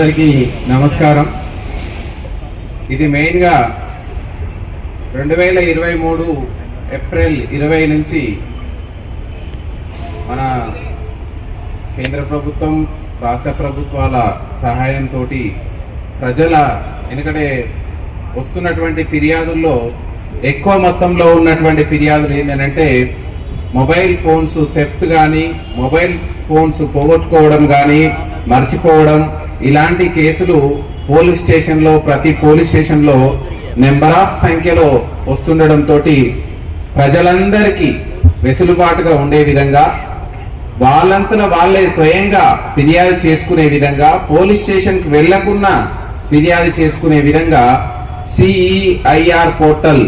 అందరికీ నమస్కారం. ఇది మెయిన్గా 2023 ఏప్రిల్ 20 నుంచి మన కేంద్ర ప్రభుత్వం రాష్ట్ర ప్రభుత్వాల సహాయంతో ప్రజల ఎందుకంటే వస్తున్నటువంటి ఫిర్యాదుల్లో ఎక్కువ మొత్తంలో ఉన్నటువంటి ఫిర్యాదులు ఏంటంటే మొబైల్ ఫోన్స్ థెఫ్ట్ కానీ మొబైల్ ఫోన్స్ పోగొట్టుకోవడం కానీ మర్చిపోవడం ఇలాంటి కేసులు ప్రతి పోలీస్ స్టేషన్లో నెంబర్ ఆఫ్ సంఖ్యలో వస్తుండడంతో ప్రజలందరికీ వెసులుబాటుగా ఉండే విధంగా వాళ్ళంతలో వాళ్ళే స్వయంగా ఫిర్యాదు చేసుకునే విధంగా పోలీస్ స్టేషన్కి వెళ్లకుండా ఫిర్యాదు చేసుకునే విధంగా సిఈఐఆర్ పోర్టల్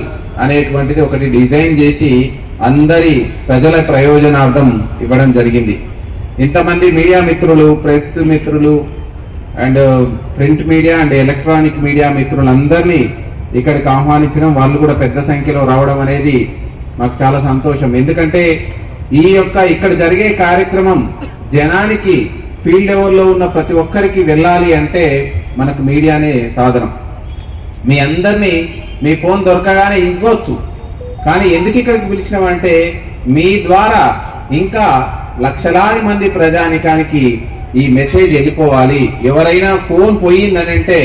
అనేటువంటిది ఒకటి డిజైన్ చేసి అందరి ప్రజల ప్రయోజనార్థం ఇవ్వడం జరిగింది. ఇంతమంది మీడియా మిత్రులు, ప్రెస్ మిత్రులు and print media and electronic media మిత్రులందరినీ ఇక్కడికి ఆహ్వానించడం, వాళ్ళు కూడా పెద్ద సంఖ్యలో రావడం అనేది మాకు చాలా సంతోషం. ఎందుకంటే ఇక్కడ జరిగే కార్యక్రమం జనానికి ఫీల్డ్ లెవెల్లో ఉన్న ప్రతి ఒక్కరికి వెళ్ళాలి అంటే మనకు మీడియానే సాధనం. మీ అందరినీ మీ ఫోన్ దొరకగానే ఇవ్వచ్చు, కానీ ఎందుకు ఇక్కడికి పిలిచినామంటే మీ ద్వారా ఇంకా లక్షలాది మంది ప్రజానికానికి ఈ మెసేజ్ వెళ్ళిపోవాలి. ఎవరైనా ఫోన్ పోయిందనంటే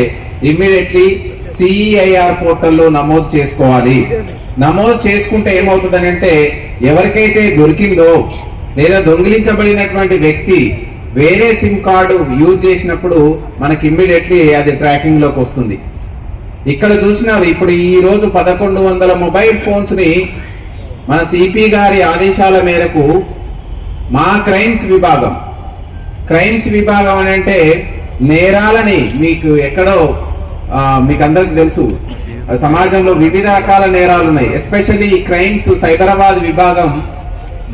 ఇమ్మీడియట్లీ సిఈఐఆర్ పోర్టల్లో నమోదు చేసుకోవాలి. నమోదు చేసుకుంటే ఏమవుతుందనంటే ఎవరికైతే దొరికిందో లేదా దొంగిలించబడినటువంటి వ్యక్తి వేరే సిమ్ కార్డు యూజ్ చేసినప్పుడు మనకి ఇమ్మీడియట్లీ అది ట్రాకింగ్ లోకి వస్తుంది. ఇక్కడ చూసినారు, ఇప్పుడు ఈ రోజు 1100 మొబైల్ ఫోన్స్ ని మన సిపి గారి ఆదేశాల మేరకు మా క్రైమ్స్ విభాగం అని అంటే నేరాలని మీకు ఎక్కడో మీకు అందరికి తెలుసు, సమాజంలో వివిధ రకాల నేరాలు ఉన్నాయి. ఎస్పెషల్లీ క్రైమ్స్ సైబరాబాద్ విభాగం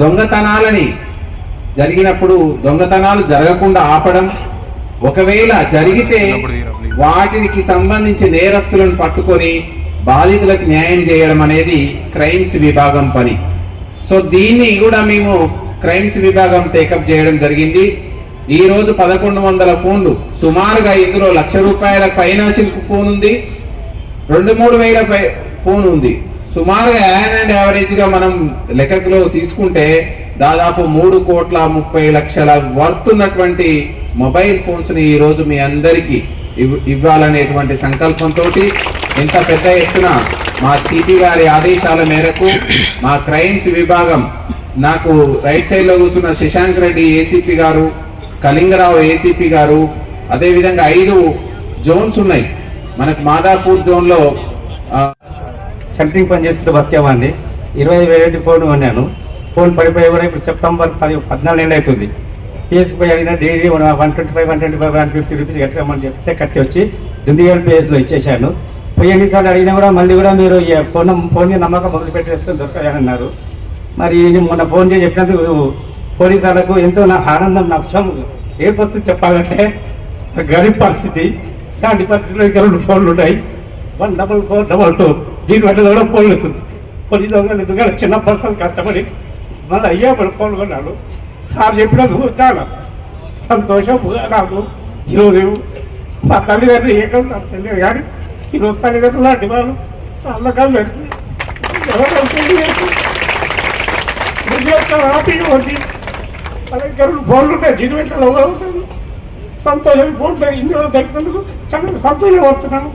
దొంగతనాలని జరిగినప్పుడు దొంగతనాలు జరగకుండా ఆపడం, ఒకవేళ జరిగితే వాటికి సంబంధించి నేరస్తులను పట్టుకొని బాధితులకు న్యాయం చేయడం అనేది క్రైమ్స్ విభాగం పని. సో దీన్ని కూడా మేము క్రైమ్స్ విభాగం టేకప్ చేయడం జరిగింది. ఈ రోజు 1100 ఫోన్లు, సుమారుగా ఇందులో ₹1,00,000 పైన చిలుకు ఫోన్ ఉంది, 2-3 వేల ఫోన్ ఉంది. సుమారుగా యావరేజ్ గా మనం లెక్కలో తీసుకుంటే దాదాపు 3,30,00,000 వర్త్ ఉన్నటువంటి మొబైల్ ఫోన్స్ ని ఈ రోజు మీ అందరికీ ఇవ్వాలనేటువంటి సంకల్పంతో ఇంత పెద్ద ఎత్తున మా సిపి గారి ఆదేశాల మేరకు మా క్రైమ్స్ విభాగం, నాకు రైట్ సైడ్ లో కూర్చున్న శశాంక్ రెడ్డి ఏసీపీ గారు, కళింగరావు ఏసీపీ గారు, అదేవిధంగా 5 జోన్స్ ఉన్నాయి మనకు. మాదాపూర్ జోన్ లో సెంట్రింగ్ పని చేసుకుంటూ బతికేవాడిని. 25,000 ఫోన్ కొన్నాను. ఫోన్ పడిపోయి కూడా ఇప్పుడు సెప్టెంబర్ 14 నెలలు అవుతుంది. పిఎస్కి పోయి అడిగినా డైలీ 125, 125, 150 రూపీస్ కట్టమని చెప్తే కట్టి వచ్చి దుందిగల్ పిఎస్లో ఇచ్చేసాను. పోయి ఎన్నిసార్లు అడిగినా కూడా మళ్ళీ కూడా మీరు ఫోన్ నమ్మకం మొదలు పెట్టేసుకొని దొరకాయన్నారు. మరి మొన్న ఫోన్ చేసి చెప్పినందుకు పోలీసు వాళ్ళకు ఎంతో నా ఆనందం, నష్టం ఏ పరిస్థితి చెప్పాలంటే గరీబ్ పరిస్థితి. ఇలాంటి పరిస్థితిలో ఇంకా 2 ఫోన్లు ఉన్నాయి, 14422 దీని వల్ల కూడా ఫోన్లు వస్తుంది. పోలీసు ఎందుకంటే చిన్న పర్సన్ కష్టపడి మళ్ళీ అయ్యేప్పుడు ఫోన్ కొన్నాడు. సార్ చెప్పినందుకు చాలా సంతోషం నాకు. ఈరోజు మా తల్లిదండ్రులు ఏకం తెలియదు, కానీ ఈరోజు తల్లిదండ్రులు లాంటి వాళ్ళు అల్లకాలు హ్యాపీగా ఉంది. అలాగే ఫోన్లు ఉంటాయి, జీవితంలో ఉంటుంది. సంతోషం ఫోన్ ఇందులో దక్కినందుకు చాలా సంతోషం పడుతున్నాను.